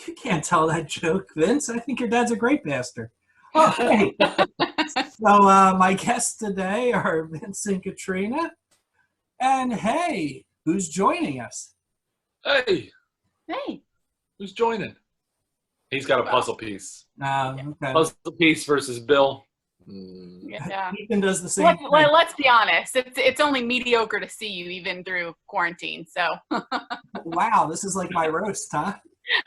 You can't tell that joke, Vince. I think your dad's a great pastor. Okay. So my guests today are Vince and Katrina. And hey, who's joining us? Hey, Hey. who's joining? He's got a Well, puzzle piece. Okay. Puzzle piece versus Bill. Yeah. Ethan does the same thing. Let's be honest. It's only mediocre to see you even through quarantine. So Wow, this is like my roast, huh?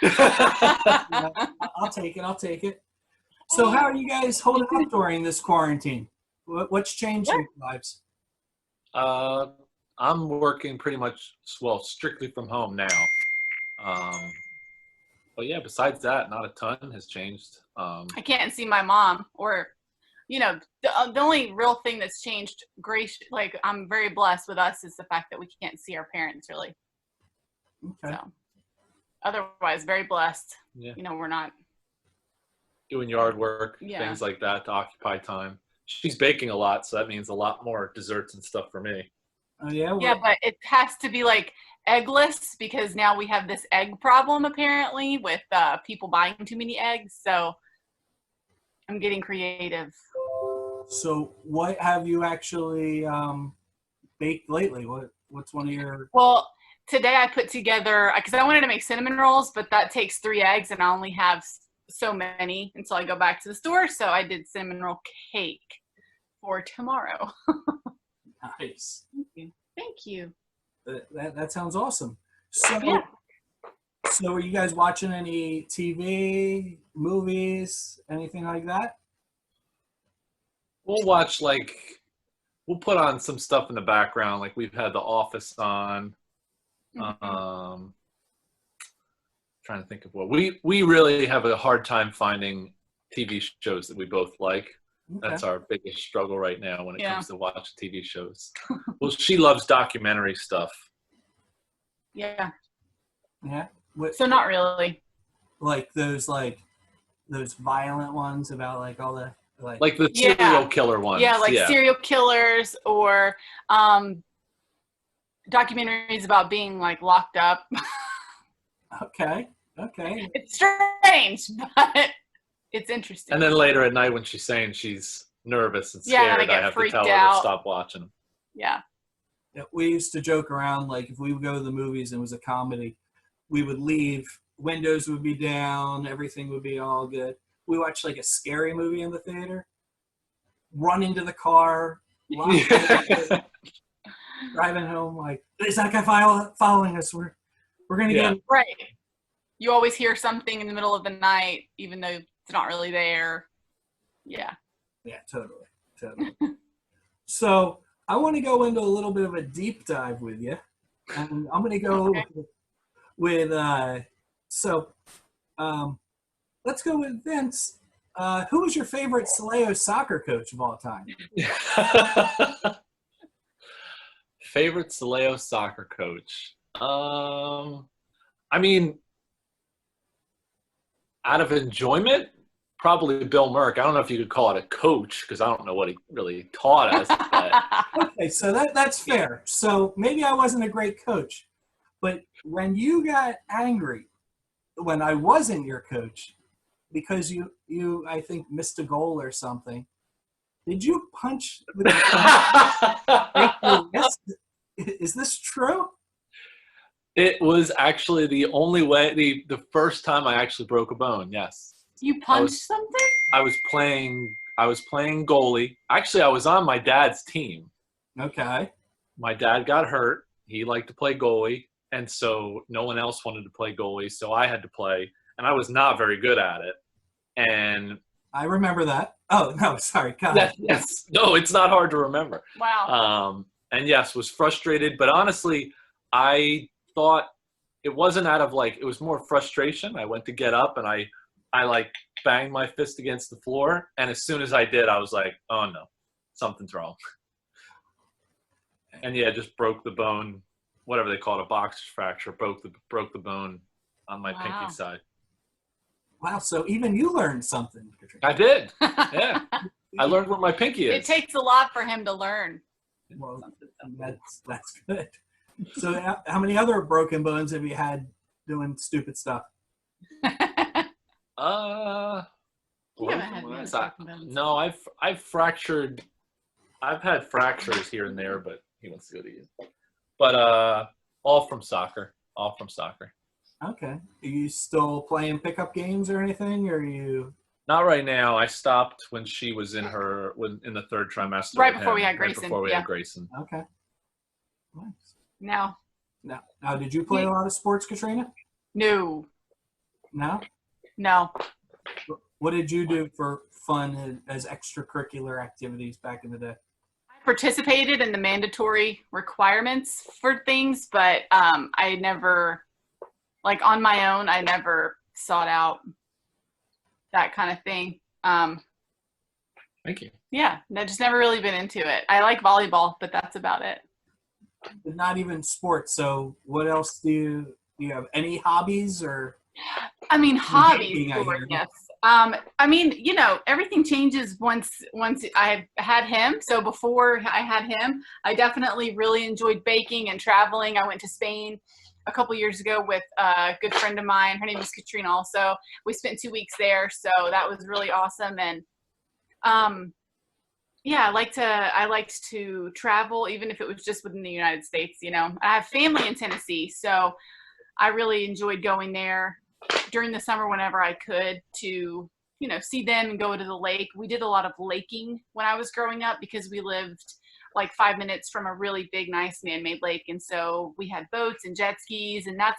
Yeah, I'll take it. I'll take it. So how are you guys holding up during this quarantine? What's changed in your lives? I'm working pretty much, well, strictly from home now. But yeah, besides that, not a ton has changed. I can't see my mom or, the only real thing that's changed, like I'm very blessed with us is the fact that we can't see our parents really. Okay. So otherwise, very blessed. Yeah. We're not Doing yard work, Yeah. things like that to occupy time. She's baking a lot, so that means a lot more desserts and stuff for me. Oh yeah. Yeah, but it has to be like eggless because now we have this egg problem apparently with people buying too many eggs. So I'm getting creative. So what have you actually baked lately? What's one of your? Well, today I put together because I wanted to make cinnamon rolls, but that takes 3 eggs, and I only have so many until I go back to the store. So I did cinnamon roll cake for tomorrow. Nice. Thank you. That sounds awesome. So, Yeah. so are you guys watching any TV, movies, anything like that? We'll we'll put on some stuff in the background, like we've had The Office on. Mhm. Trying to think of what we really have a hard time finding TV shows that we both like. Okay. That's our biggest struggle right now when it Yeah. comes to watching TV shows. Well, she loves documentary stuff. Yeah. Yeah. What, So not really. like those violent ones about like all the Like the Yeah. serial killer ones. Yeah, like serial killers or documentaries about being like locked up. Okay. It's strange, but it's interesting. And then later at night when she's saying she's nervous and Yeah, and scared, I I get have to freaked tell her out. to stop watching them. Yeah. Yeah, we used to joke around like if we would go to the movies and it was a comedy, we would leave, windows would be down, everything would be all good. We watched like a scary movie in the theater, run into the car, lock it, driving home like, is that guy following us? We're gonna Yeah. get Right. You always hear something in the middle of the night, even though it's not really there. Yeah. Yeah, totally. So I want to go into a little bit of a deep dive with you, and I'm going to go with let's go with Vince. Who was your favorite Saleo soccer coach of all time? Favorite Saleo soccer coach? I mean, out of enjoyment, probably Bill Merck. I don't know if you could call it a coach because I don't know what he really taught us. But Okay, so that's fair. So maybe I wasn't a great coach, but when you got angry when I wasn't your coach because you I think missed a goal or something, did you punch with your wrist? Is this true? It was actually the only way, the first time I actually broke a bone. Yes. You punched something? I was playing goalie. Actually, I was on my dad's team. Okay. My dad got hurt. He liked to play goalie, and so no one else wanted to play goalie, so I had to play, and I was not very good at it. And I remember that. Oh, no, sorry. God. yes. No, it's not hard to remember. Wow. And yes, was frustrated, but honestly, I thought it wasn't out of it was more frustration. I went to get up and I like banged my fist against the floor. And as soon as I did, I was like, oh no, something's wrong. And yeah, just broke the bone, whatever they call it, a boxer's fracture, broke the bone on my pinky side. Wow, so even you learned something, Katrina. I did. Yeah. I learned where my pinky is. It takes a lot for him to learn. Well, that's good. So how many other broken bones have you had doing stupid stuff? You haven't had me on broken bones. No, I've fractured. I've had fractures here and there, but he wants to go to you. But all from soccer. All from soccer. Okay. Are you still playing pickup games or anything? Or are you? Not right now. I stopped when she was in the third trimester. Right with before we him, had Grayson, Right before we yeah. had Grayson. Okay. Nice. No. Now, did you play a lot of sports, Katrina? No. No? No. What did you do for fun as extracurricular activities back in the day? I participated in the mandatory requirements for things, but I never, like on my own, I never sought out that kind of thing. Thank you. Yeah, I just never really been into it. I like volleyball, but that's about it. But not even sports. So what else do you have? Any hobbies or? I mean, hobbies, Dating, I hear. yes. I mean, you know, everything changes once I had him. So before I had him, I definitely really enjoyed baking and traveling. I went to Spain a couple years ago with a good friend of mine. Her name is Katrina also. We spent 2 weeks there, so that was really awesome. And yeah, I liked to travel, even if it was just within the United States. You know, I have family in Tennessee, so I really enjoyed going there during the summer whenever I could to, you know, see them and go to the lake. We did a lot of laking when I was growing up because we lived like 5 minutes from a really big, nice man-made lake. And so we had boats and jet skis, and that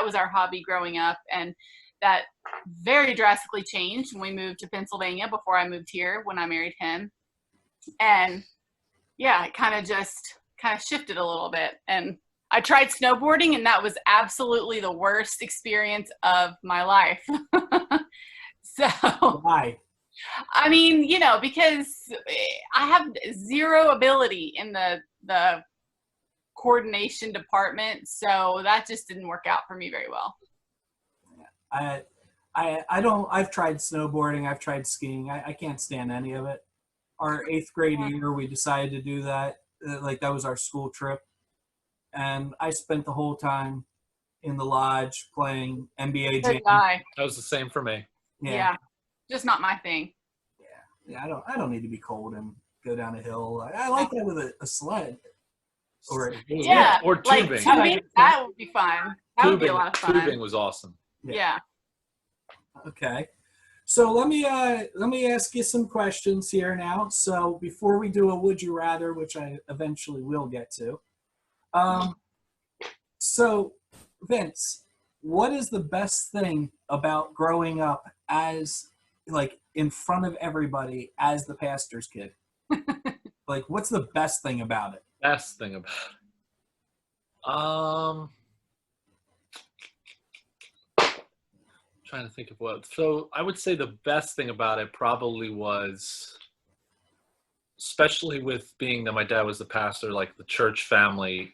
was our hobby growing up. And that very drastically changed when we moved to Pennsylvania before I moved here when I married him. And yeah, it kind of shifted a little bit. And I tried snowboarding, and that was absolutely the worst experience of my life. So, Why? I mean, you know, because I have zero ability in the coordination department, so that just didn't work out for me very well. I've tried snowboarding, I've tried skiing. I can't stand any of it. Our 8th grade year, we decided to do that. Like that was our school trip. And I spent the whole time in the lodge playing NBA Jam. That was the same for me. Yeah. Just not my thing. Yeah. I don't need to be cold and go down a hill. I like that with a sled. Or or like tubing. tubing. That would be fun. That would be a lot of fun. Tubing was awesome. Yeah. Okay. So let me ask you some questions here now. So before we do a would you rather, which I eventually will get to. So Vince, what is the best thing about growing up as like in front of everybody as the pastor's kid? Like, what's the best thing about it? Best thing about it. Trying to think of what. So I would say the best thing about it probably was, especially with being that my dad was the pastor, like the church family,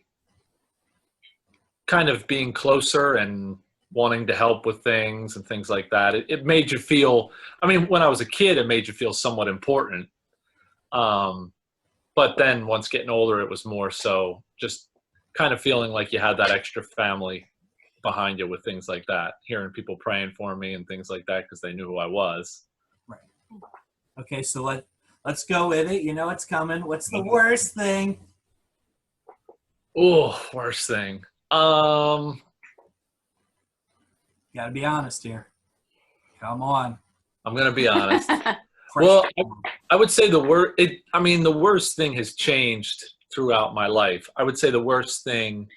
kind of being closer and wanting to help with things and things like that. It made you feel, I mean, when I was a kid, it made you feel somewhat important. But then once getting older, it was more so just kind of feeling like you had that extra family behind you with things like that, hearing people praying for me and things like that because they knew who I was. Right. Okay, so let's go with it. You know it's coming. What's the worst thing? Oh, worst thing. You gotta be honest here. Come on. I'm gonna be honest. Well, I would say the worst thing has changed throughout my life. I would say the worst thing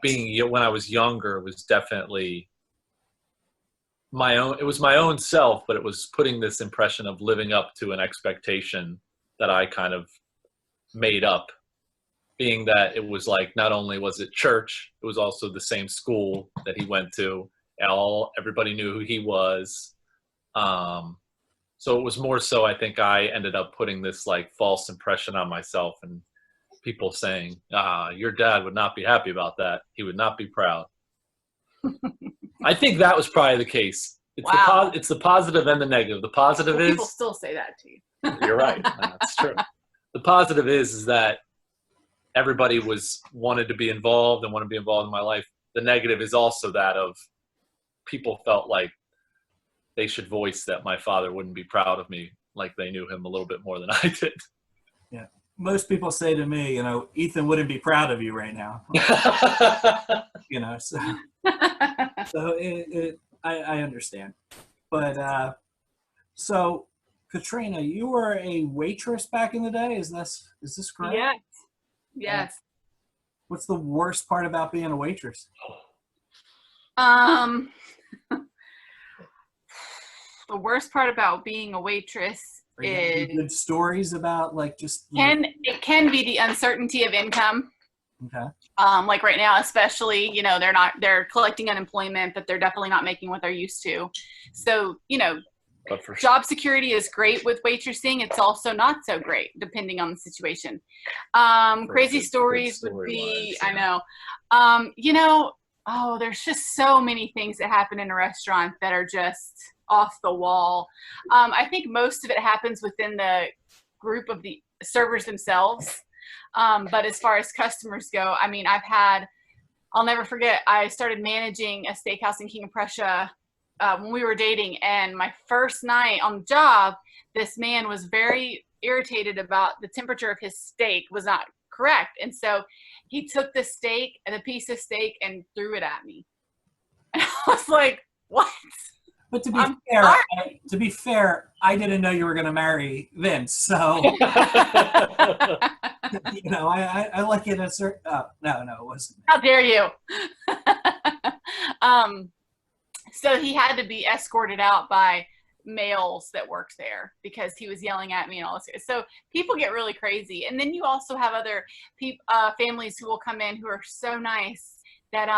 being when I was younger was definitely my own. It was my own self, but it was putting this impression of living up to an expectation that I kind of made up. Being that it was like, not only was it church, it was also the same school that he went to. Everybody knew who he was. So it was more so, I think I ended up putting this like false impression on myself, and people saying, your dad would not be happy about that. He would not be proud. I think that was probably the case. It's wow. It's the positive and the negative. The positive is... People still say that to you. You're right. That's true. The positive is that everybody wanted to be involved and want to be involved in my life. The negative is also that of people felt like they should voice that my father wouldn't be proud of me, like they knew him a little bit more than I did. Yeah. Most people say to me, you know, Ethan wouldn't be proud of you right now. You know, so I understand. But so Katrina, you were a waitress back in the day. Is this correct? Yes. Yes. What's the worst part about being a waitress? The worst part about being a waitress Are you having is good stories about like just it can be the uncertainty of income. okay. Like right now, especially, you know, they're collecting unemployment, but they're definitely not making what they're used to. So, you know, But for job security is great with waitressing. It's also not so great depending on the situation. Crazy stories would be, I know, you know, oh, there's just so many things that happen in a restaurant that are just off the wall. I think most of it happens within the group of the servers themselves. But as far as customers go, I mean, I'll never forget, I started managing a steakhouse in King of Prussia when we were dating, and my first night on the job, this man was very irritated about the temperature of his steak was not correct. And so he took the steak and a piece of steak and threw it at me. And I was like, what? But I'm to be fair, I didn't know you were going to marry Vince, so you know, I like it a certain. Oh, no, it wasn't. How dare you? So he had to be escorted out by males that worked there because he was yelling at me and all this. So people get really crazy. And then you also have other families who will come in who are so nice that,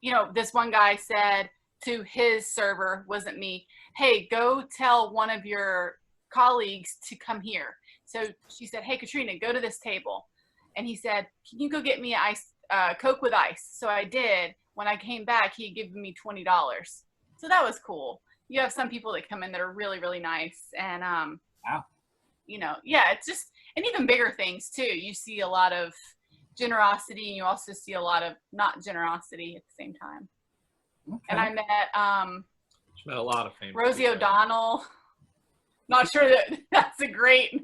you know, this one guy said to his server, wasn't me, hey, go tell one of your colleagues to come here. So she said, hey, Katrina, go to this table. And he said, can you go get me Coke with ice? So I did. When I came back, he had given me $20. So that was cool. You have some people that come in that are really, really nice. And, wow. You know, yeah, it's just, and even bigger things too. You see a lot of generosity and you also see a lot of not generosity at the same time. Okay. And I met a lot of famous Rosie people. O'Donnell. Not sure that's a great.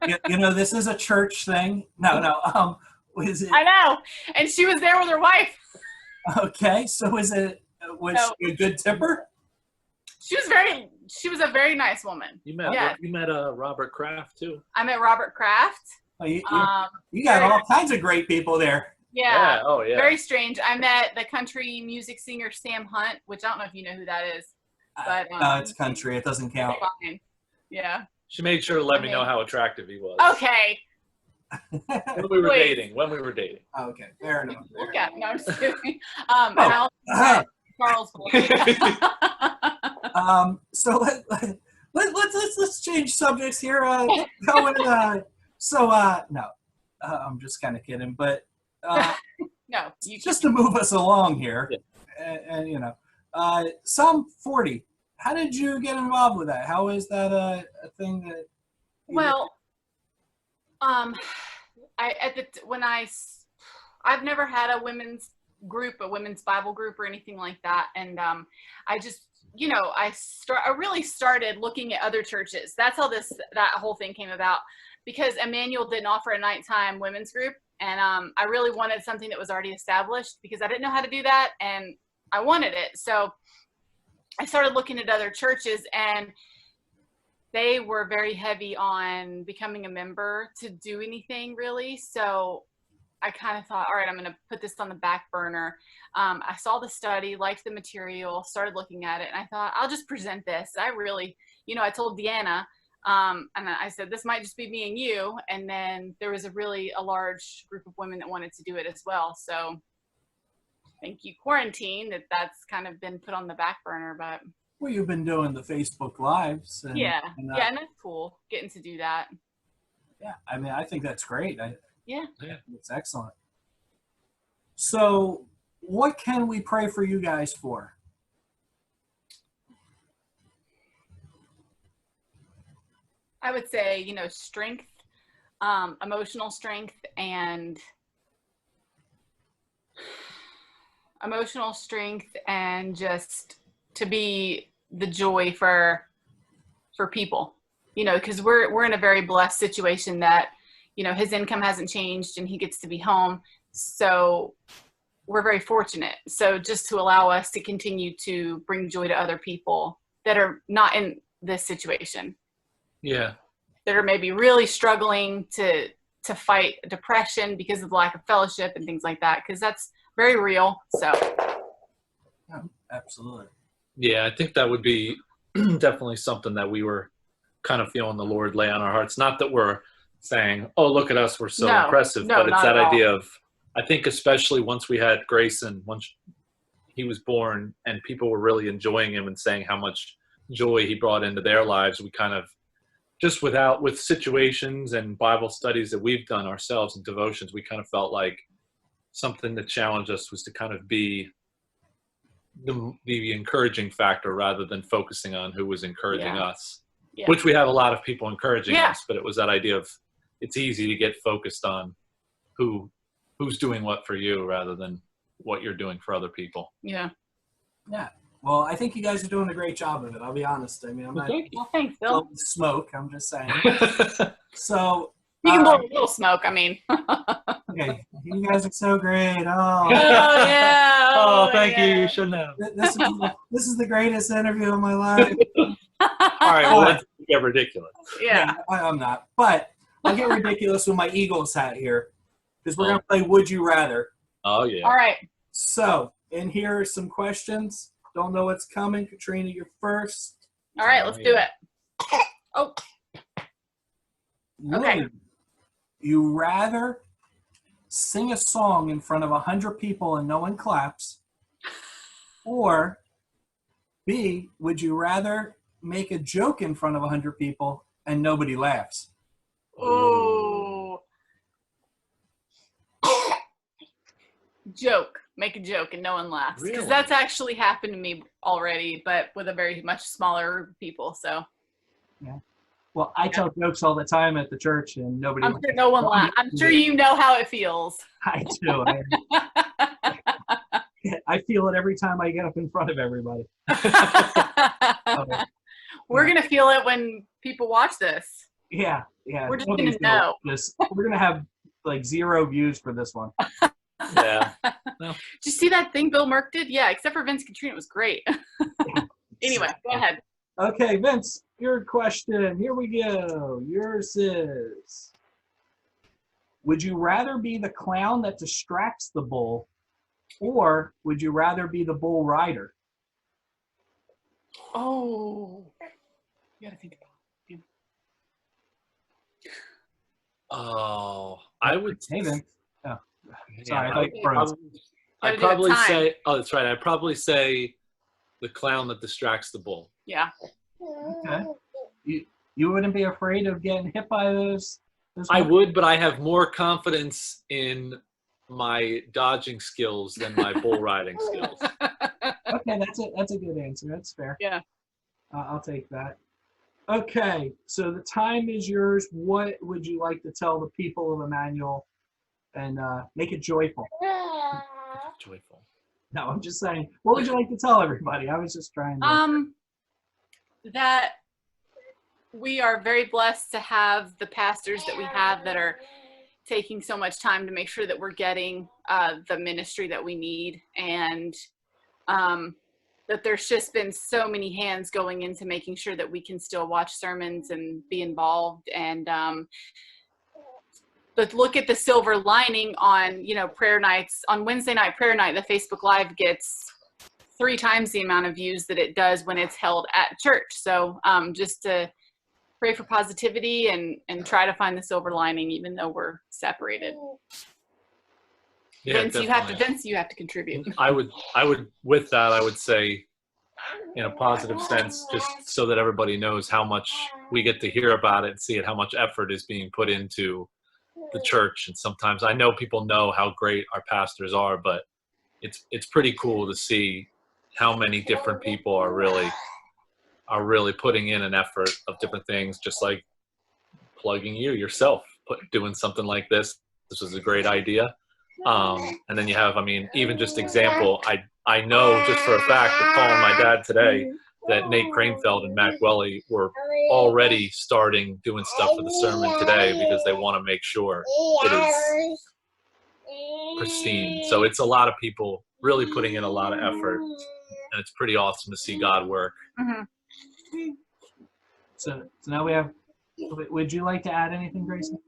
You know, this is a church thing. No. Was it? I know. And she was there with her wife. Okay, so was she a good tipper? She was a very nice woman. You met Robert Kraft too. I met Robert Kraft. Oh, you got all kinds of great people there. Yeah. Oh yeah. Very strange. I met the country music singer Sam Hunt, which I don't know if you know who that is. But no, it's country. It doesn't count. Fine. Yeah. She made sure to let me know how attractive he was. Okay. When we were dating. Okay, fair enough. Look at me. No, I'm just kidding. And I also met Charles. So let's change subjects here. No, I'm just kind of kidding, but no, just to move us along here, yeah. And you know, Psalm 40. How did you get involved with that? How is that a thing that? Well, I've never had a women's group, a women's Bible group or anything like that. And I just, you know, I really started looking at other churches. That's how that whole thing came about, because Immanuel didn't offer a nighttime women's group. And I really wanted something that was already established because I didn't know how to do that. And I wanted it. So I started looking at other churches, and they were very heavy on becoming a member to do anything really. So I kind of thought, all right, I'm going to put this on the back burner. I saw the study, liked the material, started looking at it, and I thought, I'll just present this. I really, you know, I told Deanna, and I said, this might just be me and you. And then there was a large group of women that wanted to do it as well. So thank you, quarantine, that's kind of been put on the back burner. But well, you've been doing the Facebook Lives. And and that's cool, getting to do that. Yeah, I mean, I think that's great. Yeah, it's excellent. So, what can we pray for you guys for? I would say, you know, strength, emotional strength, and emotional strength and just to be the joy for people, because we're in a very blessed situation that, his income hasn't changed and he gets to be home. So we're very fortunate. So just to allow us to continue to bring joy to other people that are not in this situation. Yeah. That are maybe really struggling to fight depression because of the lack of fellowship and things like that, because that's very real. So Yeah, absolutely. Yeah, I think that would be definitely something that we were kind of feeling the Lord lay on our hearts. Not that we're saying, oh, look at us, we're so impressive, but it's that idea of, I think especially once we had Grayson, once he was born and people were really enjoying him and saying how much joy he brought into their lives, we kind of, just with situations and Bible studies that we've done ourselves and devotions, we kind of felt like something that challenged us was to kind of be the encouraging factor rather than focusing on who was encouraging us, which we have a lot of people encouraging us, but it was that idea of it's easy to get focused on who's doing what for you rather than what you're doing for other people. Yeah. Well, I think you guys are doing a great job of it. I'll be honest. I mean, I'm not thanks, Bill. smoke. I'm just saying. So you can blow a little smoke. I mean. Okay, you guys are so great. Oh yeah. Oh, thank you. You shouldn't have. This is the greatest interview of my life. All right, well, let's get ridiculous. Yeah. I'm not. But I'll get ridiculous with my Eagles hat here because we're going to play Would You Rather. Oh, yeah. All right. So, and here are some questions. Don't know what's coming. Katrina, you're first. All right, let's do it. Oh. Okay. Would you rather sing a song in front of 100 people and no one claps? Or B, would you rather make a joke in front of 100 people and nobody laughs? Oh. Joke. Make a joke and no one laughs. Because Really? that's actually happened to me already, but with a very much smaller group of people. So. Yeah. Well, I tell jokes all the time at the church and nobody I'm sure no one laughs. I'm sure you know how it feels. I do. I feel it every time I get up in front of everybody. We're going to feel it when people watch this. Yeah. We're just going to know. We're going to have like 0 views for this one. Yeah. Did you see that thing Bill Murk did? Yeah, except for Vince Katrina, it was great. Anyway, go ahead. Okay, Vince, your question. Here we go. Yours is, would you rather be the clown that distracts the bull, or would you rather be the bull rider? Oh. You got to think about it. Oh, I would. Hey, Vince. Oh, sorry. Yeah, I'd probably say, oh, that's right. I'd probably say the clown that distracts the bull. Yeah. Okay. You wouldn't be afraid of getting hit by those I would, but I have more confidence in my dodging skills than my bull riding skills. Okay, that's a good answer. That's fair. Yeah. I'll take that. Okay, so the time is yours. What would you like to tell the people of Immanuel, and make it joyful? Joyful. No, I'm just saying. What would you like to tell everybody? I was just trying to. That we are very blessed to have the pastors that we have that are taking so much time to make sure that we're getting the ministry that we need, and that there's just been so many hands going into making sure that we can still watch sermons and be involved. And but look at the silver lining on, prayer nights. On Wednesday night prayer night, the Facebook Live gets 3 times the amount of views that it does when it's held at church. So just to pray for positivity and try to find the silver lining, even though we're separated. Yeah, Vince, you have to contribute. I would with that, I would say, in a positive sense, just so that everybody knows how much we get to hear about it and see it, how much effort is being put into the church. And sometimes I know people know how great our pastors are, but it's pretty cool to see how many different people are really putting in an effort of different things, just like plugging yourself, doing something like this. This was a great idea. And then you have, I mean, even just example, I know just for a fact of calling my dad today that Nate Cranefeld and Mac Welly were already starting doing stuff for the sermon today because they want to make sure it is pristine. So it's a lot of people really putting in a lot of effort, and it's pretty awesome to see God work. Mm-hmm. So now we have. Would you like to add anything, Grayson?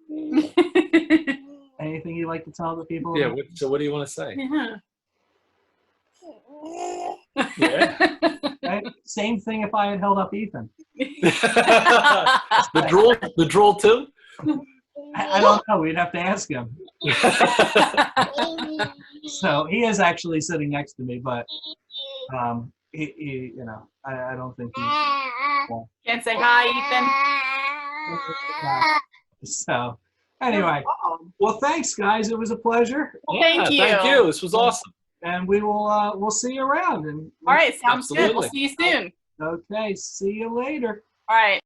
Anything you'd like to tell the people? Yeah. So what do you want to say? Yeah. Yeah. Right? Same thing if I had held up Ethan. The drool too. I don't know. We'd have to ask him. So he is actually sitting next to me, but he you know, I don't think he. Well, Can't say hi, Ethan. so anyway, well, thanks, guys. It was a pleasure, Well, thank you. Thank you. This was awesome. and we will we'll see you around. And All right, sounds good. Absolutely. We'll see you soon. okay, see you later. All right.